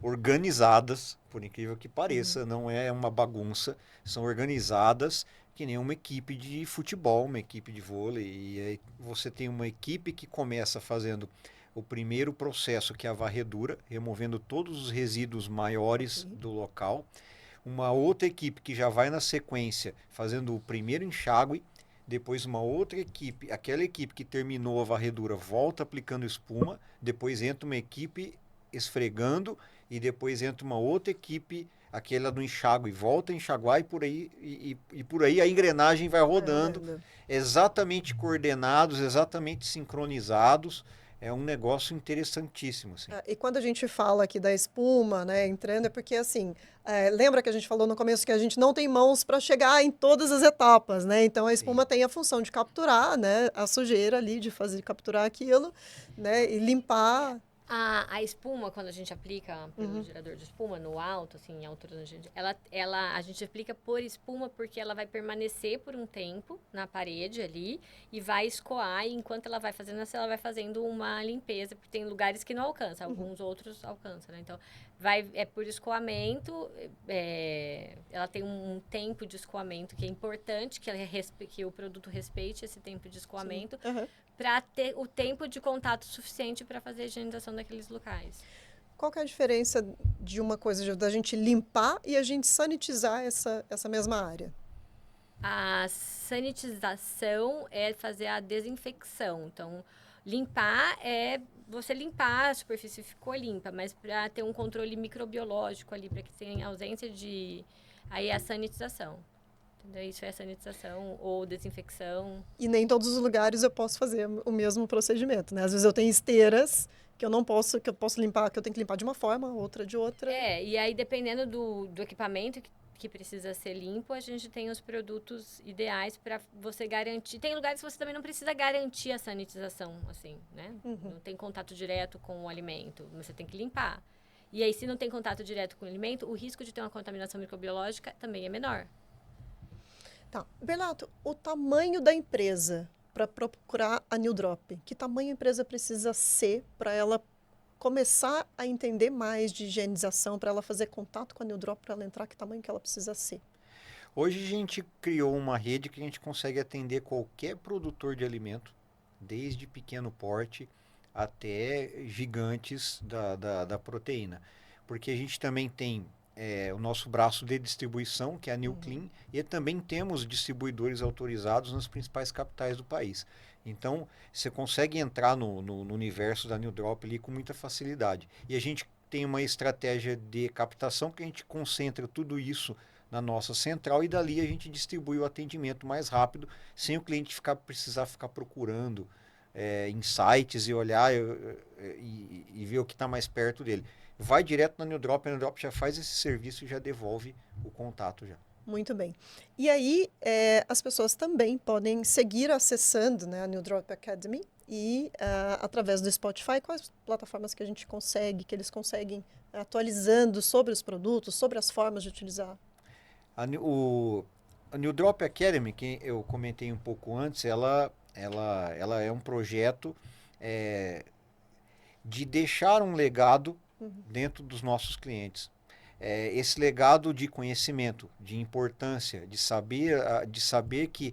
organizadas, por incrível que pareça, não é uma bagunça, são organizadas que nem uma equipe de futebol, uma equipe de vôlei. E aí você tem uma equipe que começa fazendo o primeiro processo, que é a varredura, removendo todos os resíduos maiores do local. Uma outra equipe que já vai na sequência fazendo o primeiro enxágue. Depois uma outra equipe, aquela equipe que terminou a varredura, volta aplicando espuma. Depois entra uma equipe esfregando. E depois entra uma outra equipe, aquela do enxágue, volta a enxaguar e por aí, e por aí a engrenagem vai rodando. Exatamente coordenados, exatamente sincronizados. é um negócio interessantíssimo, assim. E quando a gente fala aqui da espuma, né, entrando, é porque assim, lembra que a gente falou no começo que a gente não tem mãos para chegar em todas as etapas, né? Então a espuma Sim. tem a função de capturar, né, a sujeira ali, de fazer capturar aquilo, né, e limpar. A espuma, quando a gente aplica pelo gerador de espuma no alto, assim, em altura, a gente aplica por espuma porque ela vai permanecer por um tempo na parede ali e vai escoar. E enquanto ela vai fazendo isso, ela vai fazendo uma limpeza, porque tem lugares que não alcança, alguns outros alcançam, né? Então, é por escoamento, ela tem um tempo de escoamento que é importante, que o produto respeite esse tempo de escoamento. Uhum. Para ter o tempo de contato suficiente para fazer a higienização daqueles locais. Qual que é a diferença de uma coisa da gente limpar e a gente sanitizar essa mesma área? A sanitização é fazer a desinfecção. Então, limpar é você limpar, a superfície ficou limpa, mas para ter um controle microbiológico ali, para que tenha ausência de... Aí é a sanitização. Entendeu? Isso é a sanitização ou desinfecção. E nem todos os lugares eu posso fazer o mesmo procedimento, né? Às vezes eu tenho esteiras que eu posso limpar, que eu tenho que limpar de uma forma, outra de outra. E aí dependendo do equipamento que precisa ser limpo, a gente tem os produtos ideais para você garantir. Tem lugares que você também não precisa garantir a sanitização, assim, né? Não tem contato direto com o alimento, você tem que limpar. E aí, se não tem contato direto com o alimento, o risco de ter uma contaminação microbiológica também é menor. Tá. Berlato, o tamanho da empresa para procurar a New Drop, que tamanho a empresa precisa ser para ela começar a entender mais de higienização, para ela fazer contato com a New Drop, para ela entrar, que tamanho que ela precisa ser? Hoje a gente criou uma rede que a gente consegue atender qualquer produtor de alimento, desde pequeno porte até gigantes da proteína. Porque a gente também tem o nosso braço de distribuição, que é a New Clean, e também temos distribuidores autorizados nas principais capitais do país. Então, você consegue entrar no universo da New Drop ali com muita facilidade. E a gente tem uma estratégia de captação que a gente concentra tudo isso na nossa central e dali a gente distribui o atendimento mais rápido, sem o cliente precisar ficar procurando em sites e olhar e ver o que está mais perto dele. Vai direto na New Drop, a New Drop já faz esse serviço e já devolve o contato já. Muito bem. E aí, as pessoas também podem seguir acessando, né, a New Drop Academy e através do Spotify, quais plataformas que que eles conseguem atualizando sobre os produtos, sobre as formas de utilizar? A New Drop Academy, que eu comentei um pouco antes, ela é um projeto de deixar um legado dentro dos nossos clientes. Esse legado de conhecimento, de importância, de saber que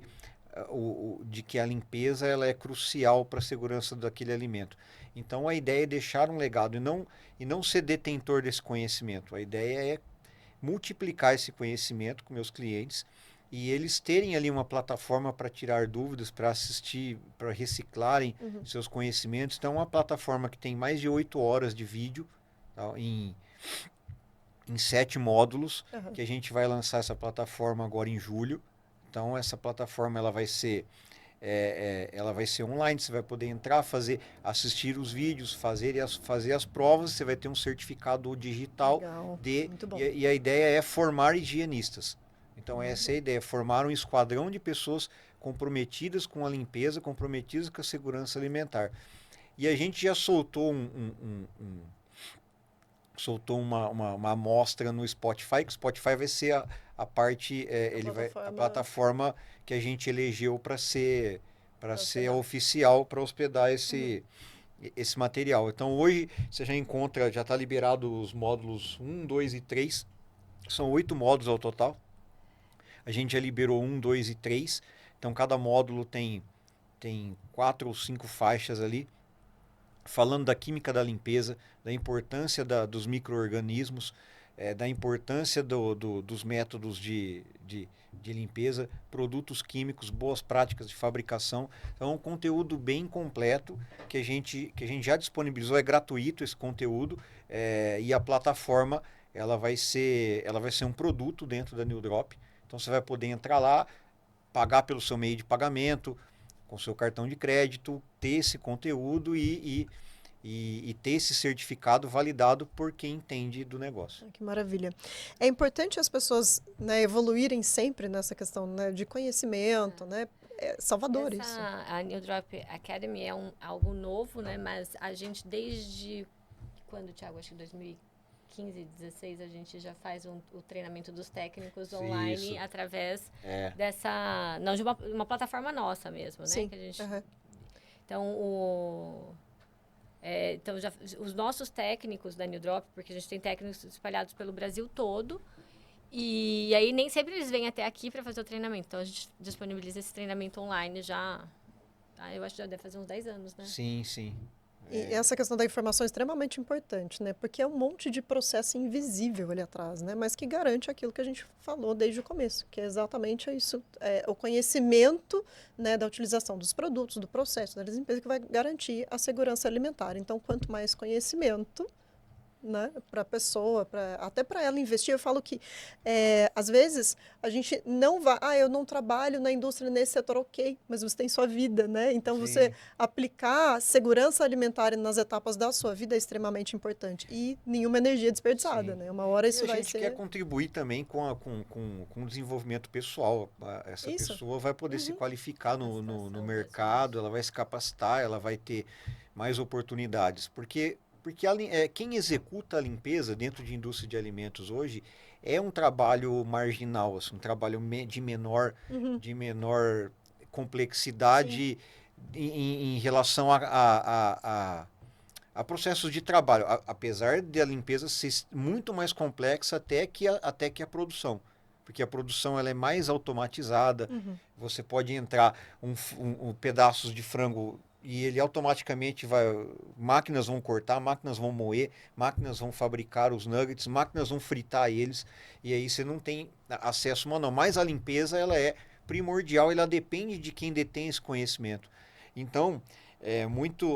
a limpeza ela é crucial para a segurança daquele alimento. Então a ideia é deixar um legado e não ser detentor desse conhecimento. A ideia é multiplicar esse conhecimento com meus clientes e eles terem ali uma plataforma para tirar dúvidas, para assistir, para reciclarem seus conhecimentos. Então, é uma plataforma que tem mais de 8 horas de vídeo, tá, em 7 módulos, que a gente vai lançar essa plataforma agora em julho. Então, essa plataforma ela vai ser online, você vai poder entrar, assistir os vídeos, fazer as provas, você vai ter um certificado digital. Muito bom. E a ideia é formar higienistas. Então essa é a ideia, formar um esquadrão de pessoas comprometidas com a limpeza, comprometidas com a segurança alimentar. E a gente já soltou uma amostra no Spotify, que o Spotify vai ser a plataforma que a gente elegeu para ser oficial, para hospedar esse material. Então hoje você já está liberado os módulos 1, 2 e 3, são 8 módulos ao total. A gente já liberou 1, 2 e 3, então cada módulo tem 4 ou 5 faixas ali, falando da química da limpeza, da importância dos micro-organismos, da importância dos métodos de limpeza, produtos químicos, boas práticas de fabricação. Então, é um conteúdo bem completo que a gente já disponibilizou, é gratuito esse conteúdo, e a plataforma ela vai ser um produto dentro da New Drop. Então, você vai poder entrar lá, pagar pelo seu meio de pagamento, com seu cartão de crédito, ter esse conteúdo e ter esse certificado validado por quem entende do negócio. Que maravilha. É importante as pessoas, né, evoluírem sempre nessa questão, né, de conhecimento, né? É salvador isso. A New Drop Academy é algo novo, né? Mas a gente desde quando, Thiago? Acho que 2015, 16, a gente já faz o treinamento dos técnicos online através dessa... Não, de uma plataforma nossa mesmo, né? Sim. Que a gente, então, então, os nossos técnicos da New Drop, porque a gente tem técnicos espalhados pelo Brasil todo, e aí nem sempre eles vêm até aqui para fazer o treinamento. Então, a gente disponibiliza esse treinamento online já, eu acho que já deve fazer uns 10 anos, né? Sim, sim. E essa questão da informação é extremamente importante, né? Porque é um monte de processo invisível ali atrás, né? Mas que garante aquilo que a gente falou desde o começo, que é exatamente isso, o conhecimento, né, da utilização dos produtos, do processo, da limpeza, que vai garantir a segurança alimentar. Então, quanto mais conhecimento, né, para a pessoa, até para ela investir, eu falo que às vezes a gente não vai, eu não trabalho na indústria nesse setor, ok, mas você tem sua vida, né? Então você aplicar segurança alimentar nas etapas da sua vida é extremamente importante e nenhuma energia desperdiçada, né? Uma hora isso vai ser... A gente quer contribuir também com o desenvolvimento pessoal. Essa pessoa vai poder se qualificar no mercado, ela vai se capacitar, ela vai ter mais oportunidades, porque quem executa a limpeza dentro de indústria de alimentos hoje é um trabalho marginal, assim, um trabalho de menor complexidade em relação a processos de trabalho, apesar de a limpeza ser muito mais complexa até que a produção. Porque a produção ela é mais automatizada, você pode entrar pedaços de frango e ele automaticamente máquinas vão cortar, máquinas vão moer, máquinas vão fabricar os nuggets, máquinas vão fritar eles, e aí você não tem acesso manual. Mas a limpeza ela é primordial, ela depende de quem detém esse conhecimento. Então,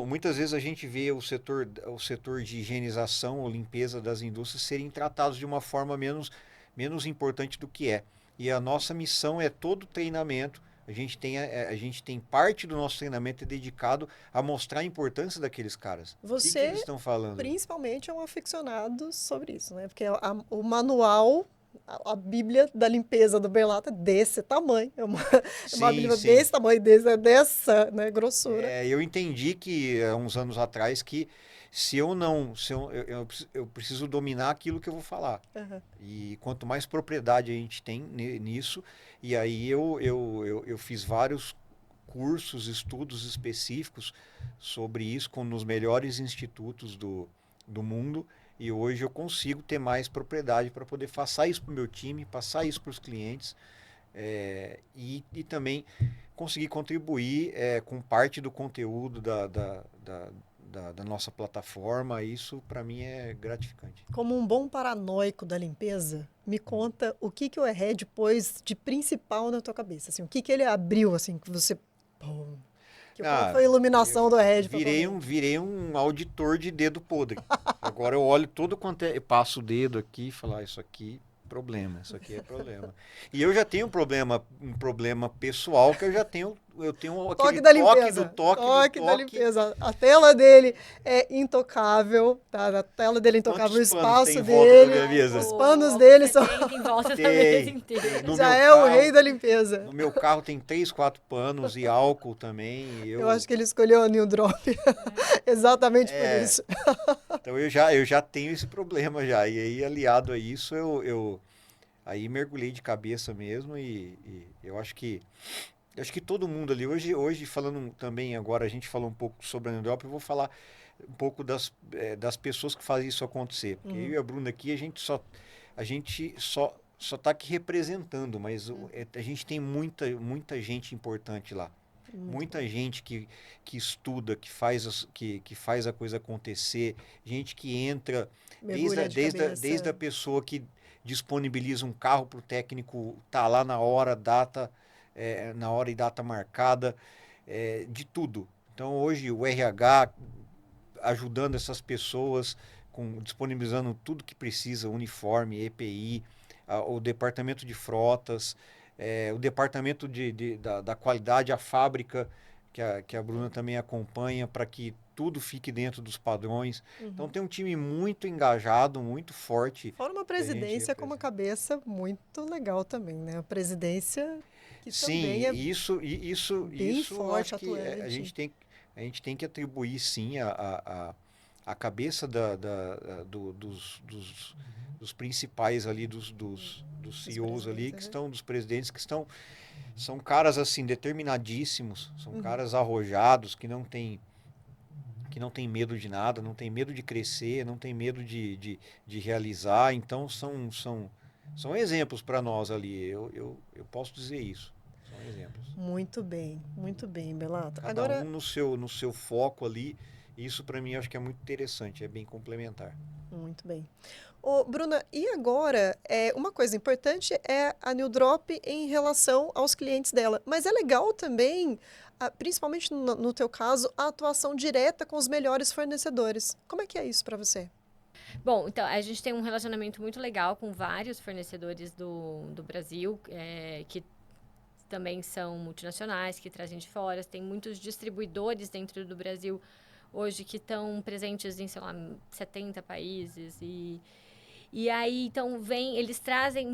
muitas vezes a gente vê o setor de higienização ou limpeza das indústrias serem tratados de uma forma menos importante do que é. E a nossa missão é todo treinamento. A gente tem parte do nosso treinamento dedicado a mostrar a importância daqueles caras. Você, o que eles estão falando? Principalmente é um aficionado sobre isso, né? Porque o manual, a Bíblia da limpeza do Berlata é desse tamanho. É uma Bíblia desse tamanho, dessa, né, grossura. Eu entendi que há uns anos atrás que se eu preciso dominar aquilo que eu vou falar. E quanto mais propriedade a gente tem nisso, e aí eu fiz vários cursos, estudos específicos sobre isso nos melhores institutos do mundo, e hoje eu consigo ter mais propriedade para poder passar isso para o meu time, passar isso para os clientes, e também conseguir contribuir com parte do conteúdo da nossa plataforma. Isso para mim é gratificante. Como um bom paranoico da limpeza, me conta o que o Airhead pôs de principal na tua cabeça, assim, o que ele abriu, assim, que você... Qual foi a iluminação do Airhead? Virei um auditor de dedo podre. Agora eu olho tudo quanto eu passo o dedo aqui e falo, isso aqui isso aqui é problema. E eu já tenho um problema pessoal que eu tenho toque da limpeza. A tela dele é intocável, tá? A tela dele é intocável, o espaço dele, os panos dele são... Em volta da mesa inteira. Já é o rei da limpeza. No meu carro tem 3, 4 panos e álcool também. Eu acho que ele escolheu a New Drop exatamente por isso. Então eu já tenho esse problema já. E aí, aliado a isso, aí mergulhei de cabeça mesmo e eu acho que todo mundo ali, hoje falando também, agora a gente falou um pouco sobre a New Drop, eu vou falar um pouco das pessoas que fazem isso acontecer. Porque eu e a Bruna aqui, a gente só está aqui representando, mas a gente tem muita gente importante lá. Muita gente que estuda, que faz a coisa acontecer, gente que entra desde a pessoa que disponibiliza um carro para o técnico estar lá na hora e data marcada, de tudo. Então hoje o RH ajudando essas pessoas, disponibilizando tudo que precisa, uniforme, EPI, o departamento de frotas, o departamento da qualidade, a fábrica, que a Bruna também acompanha para que tudo fique dentro dos padrões. Então tem um time muito engajado, muito forte. Fora uma presidência com uma cabeça muito legal também, né? A presidência que também Sim, é bem isso eu forte, acho que a atuante. gente tem que atribuir sim a cabeça dos principais ali, dos CEOs ali, presidentes, que né? estão, dos presidentes que estão, são caras assim, determinadíssimos, são Uhum. caras arrojados, que não tem medo de nada, não tem medo de crescer, não tem medo de realizar, então são exemplos para nós ali, eu posso dizer isso, são exemplos. Muito bem, Belato. Cada Agora, um no seu foco ali, isso para mim eu acho que é muito interessante, é bem complementar. muito bem. Ô, Bruna, e agora, uma coisa importante é a New Drop em relação aos clientes dela, mas é legal também, principalmente no teu caso, a atuação direta com os melhores fornecedores. Como é que é isso para você? Bom, então, a gente tem um relacionamento muito legal com vários fornecedores do Brasil, que também são multinacionais, que trazem de fora. Tem muitos distribuidores dentro do Brasil hoje que estão presentes em, sei lá, 70 países. E aí, então, eles trazem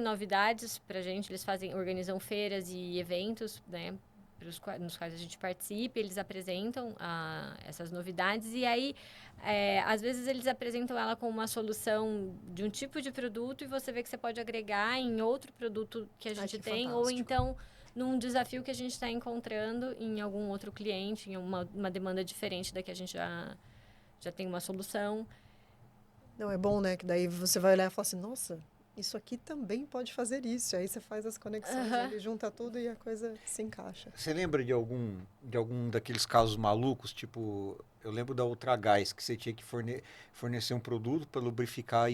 novidades pra gente, organizam feiras e eventos, né, nos quais a gente participa, eles apresentam essas novidades, e aí, às vezes eles apresentam ela como uma solução de um tipo de produto, e você vê que você pode agregar em outro produto que a gente Que tem, ou fantástico. então num desafio que a gente está encontrando em algum outro cliente, em uma demanda diferente da que a gente já tem uma solução. Não, é bom, né? Que daí você vai olhar e falar assim, nossa, isso aqui também pode fazer isso. Aí você faz as conexões Aham. ali, junta tudo e a coisa se encaixa. Você lembra de algum daqueles casos malucos, tipo, eu lembro da Ultragás, que você tinha que fornecer um produto para lubrificar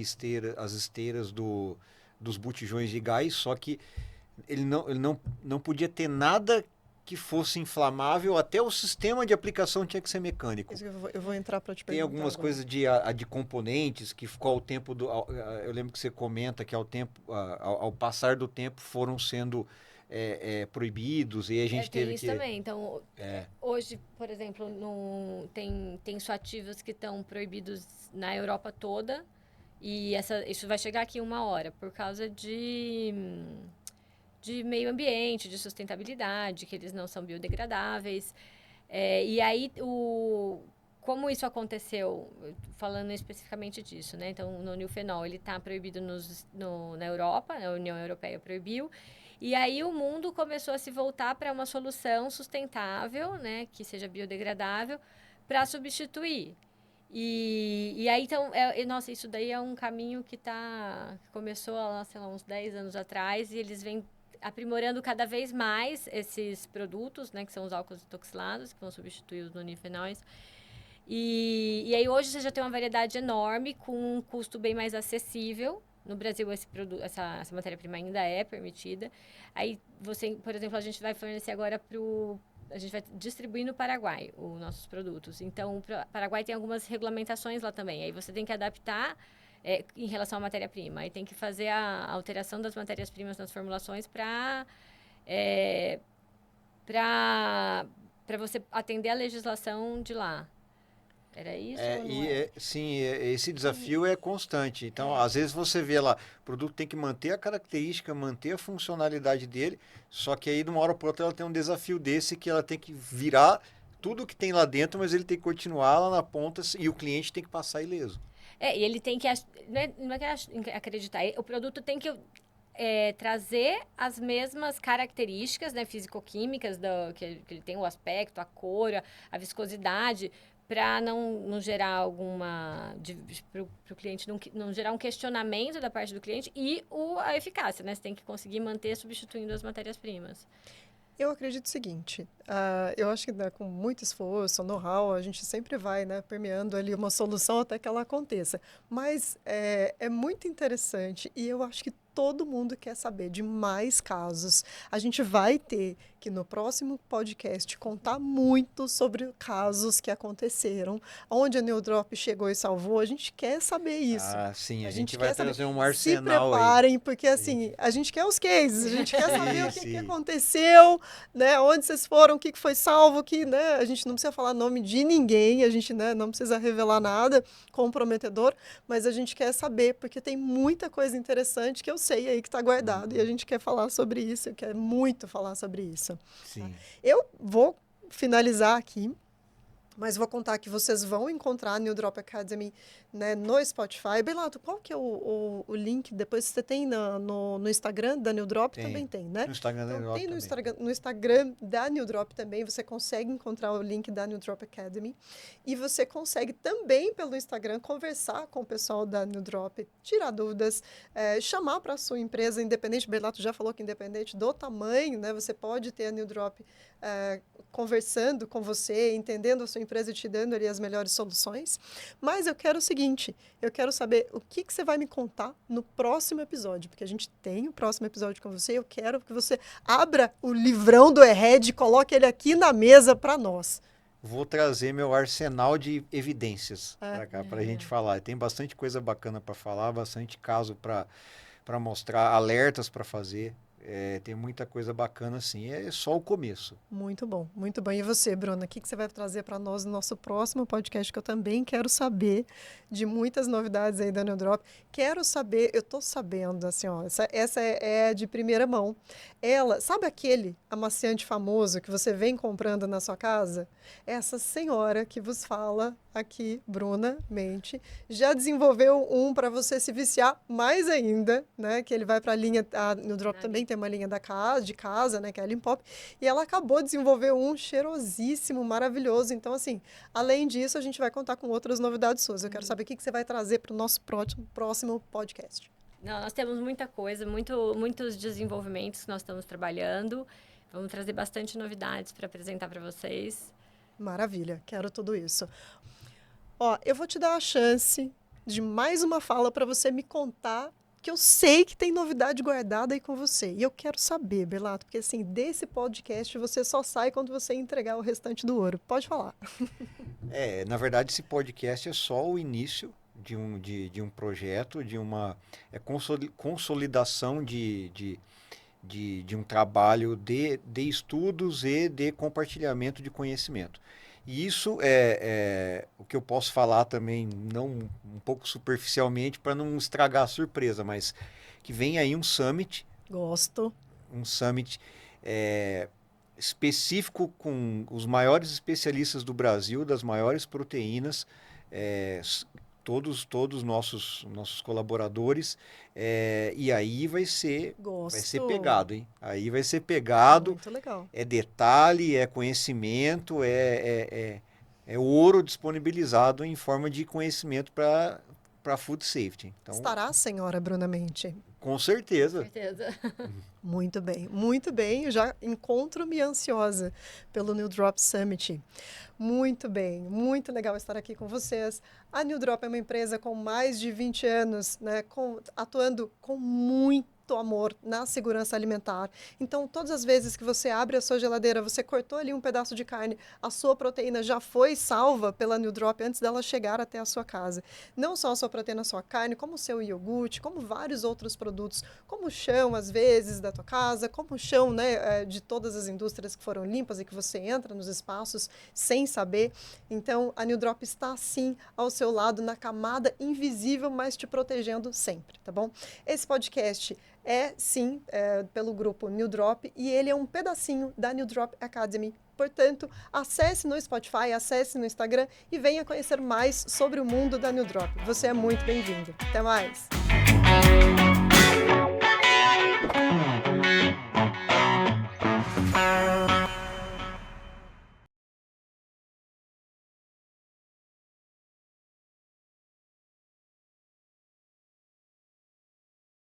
as esteiras dos botijões de gás, só que não podia ter nada que fosse inflamável, até o sistema de aplicação tinha que ser mecânico. Isso que eu vou entrar para te Tem perguntar algumas agora. coisas de componentes que ficou ao tempo eu lembro que você comenta que ao passar do tempo foram sendo proibidos e a gente Tem teve isso que. também. Então, hoje, por exemplo, tem suativos que estão proibidos na Europa toda. E isso vai chegar aqui uma hora, por causa de meio ambiente, de sustentabilidade, que eles não são biodegradáveis. E aí, como isso aconteceu, falando especificamente disso, né? Então, o nonilfenol, ele está proibido na Europa, a União Europeia proibiu, e aí o mundo começou a se voltar para uma solução sustentável, né? Que seja biodegradável, para substituir. E aí, então, nossa, isso daí é um caminho que começou, sei lá, uns 10 anos atrás, e eles vêm aprimorando cada vez mais esses produtos, né, que são os álcools etoxilados, que vão substituir os nonilfenóis. E aí hoje você já tem uma variedade enorme, com um custo bem mais acessível. No Brasil, essa matéria-prima ainda é permitida. Aí, por exemplo, a gente vai fornecer agora a gente vai distribuir no Paraguai os nossos produtos. Então, o Paraguai tem algumas regulamentações lá também. Aí você tem que adaptar em relação à matéria-prima. Aí tem que fazer a alteração das matérias-primas nas formulações para você atender a legislação de lá. Era isso ou não Sim, esse desafio é constante. Então, às vezes você vê lá, o produto tem que manter a característica, manter a funcionalidade dele, só que aí de uma hora para outra ela tem um desafio desse que ela tem que virar tudo que tem lá dentro, mas ele tem que continuar lá na ponta e o cliente tem que passar ileso. E ele tem que, não é que acreditar, o produto tem que trazer as mesmas características, né, físico-químicas que ele tem, o aspecto, a cor, a viscosidade, para não gerar para o cliente não gerar um questionamento da parte do cliente e a eficácia, né? Você tem que conseguir manter substituindo as matérias-primas. Eu acredito o seguinte, eu acho que, né, com muito esforço, know-how, a gente sempre vai, né, permeando ali uma solução até que ela aconteça. Mas é muito interessante e eu acho que todo mundo quer saber de mais casos. A gente vai ter que no próximo podcast contar muito sobre casos que aconteceram, onde a Neodrop chegou e salvou. A gente quer saber isso. Ah, sim, a gente quer vai saber. trazer um Se arsenal preparem, aí. porque assim, a gente quer os cases, a gente quer saber o Sim, que sim. aconteceu, né? Onde vocês foram, o que foi salvo, que, né? A gente não precisa falar nome de ninguém, a gente, né, não precisa revelar nada comprometedor, mas a gente quer saber, porque tem muita coisa interessante que eu sei aí que está guardado, e a gente quer falar sobre isso, quer muito falar sobre isso. Sim. Eu vou finalizar aqui, mas vou contar que vocês vão encontrar a New Drop Academy, né, no Spotify. Belato, qual que é o link? Depois você tem no Instagram da New Drop? Tem. Também tem, né? No Instagram da New Drop tem também. no Instagram da New Drop também, você consegue encontrar o link da New Drop Academy. E você consegue também, pelo Instagram, conversar com o pessoal da New Drop, tirar dúvidas, chamar para a sua empresa, independente, Belato já falou que independente do tamanho, né, você pode ter a New Drop conversando com você, entendendo a sua empresa e te dando ali as melhores soluções. Mas eu quero o seguinte, eu quero saber o que você vai me contar no próximo episódio, porque a gente tem o próximo episódio com você e eu quero que você abra o livrão do Ahead e coloque ele aqui na mesa para nós. Vou trazer meu arsenal de evidências para cá, para a gente falar. Tem bastante coisa bacana para falar, bastante caso para mostrar, alertas para fazer. Tem muita coisa bacana, sim. É só o começo. Muito bom, muito bom. E você, Bruna, o que você vai trazer para nós no nosso próximo podcast, que eu também quero saber de muitas novidades aí da Neodrop. Quero saber, eu estou sabendo, assim, ó, essa é de primeira mão. Ela, sabe aquele amaciante famoso que você vem comprando na sua casa? Essa senhora que vos fala aqui, Bruna Mente, já desenvolveu um para você se viciar mais ainda, né? Que ele vai para a linha, a Neodrop também tem uma linha de casa, né? Que é a Limpop, e ela acabou de desenvolver um cheirosíssimo, maravilhoso. Então, assim, além disso, a gente vai contar com outras novidades suas. Eu quero saber o que você vai trazer para o nosso próximo podcast. Não, nós temos muita coisa, muitos desenvolvimentos que nós estamos trabalhando. Vamos trazer bastante novidades para apresentar para vocês. Maravilha, quero tudo isso. Ó, eu vou te dar a chance de mais uma fala para você me contar, que eu sei que tem novidade guardada aí com você. E eu quero saber, Belato, porque assim, desse podcast você só sai quando você entregar o restante do ouro. Pode falar. Na verdade, esse podcast é só o início de um projeto, de uma consolidação de um trabalho de estudos e de compartilhamento de conhecimento. E isso é o que eu posso falar também, não um pouco superficialmente, para não estragar a surpresa, mas que vem aí um summit. Gosto. Um summit específico com os maiores especialistas do Brasil, das maiores proteínas, todos nossos colaboradores, e aí vai ser pegado, hein? Aí vai ser pegado. Muito legal. É detalhe, é conhecimento, é ouro disponibilizado em forma de conhecimento para food safety. Então, estará a senhora Bruna Mente? Com certeza. Com certeza. Muito bem, muito bem. Eu já encontro-me ansiosa pelo New Drop Summit. Muito bem, muito legal estar aqui com vocês. A New Drop é uma empresa com mais de 20 anos, né, atuando com muito amor na segurança alimentar. Então, todas as vezes que você abre a sua geladeira, você cortou ali um pedaço de carne, a sua proteína já foi salva pela New Drop antes dela chegar até a sua casa. Não só a sua proteína, a sua carne, como o seu iogurte, como vários outros produtos, como o chão, às vezes, da tua casa, como o chão, né, de todas as indústrias que foram limpas e que você entra nos espaços sem saber. Então, a New Drop está, sim, ao seu lado, na camada invisível, mas te protegendo sempre, tá bom? Esse podcast sim, pelo grupo New Drop, e ele é um pedacinho da New Drop Academy. Portanto, acesse no Spotify, acesse no Instagram e venha conhecer mais sobre o mundo da New Drop. Você é muito bem-vindo. Até mais!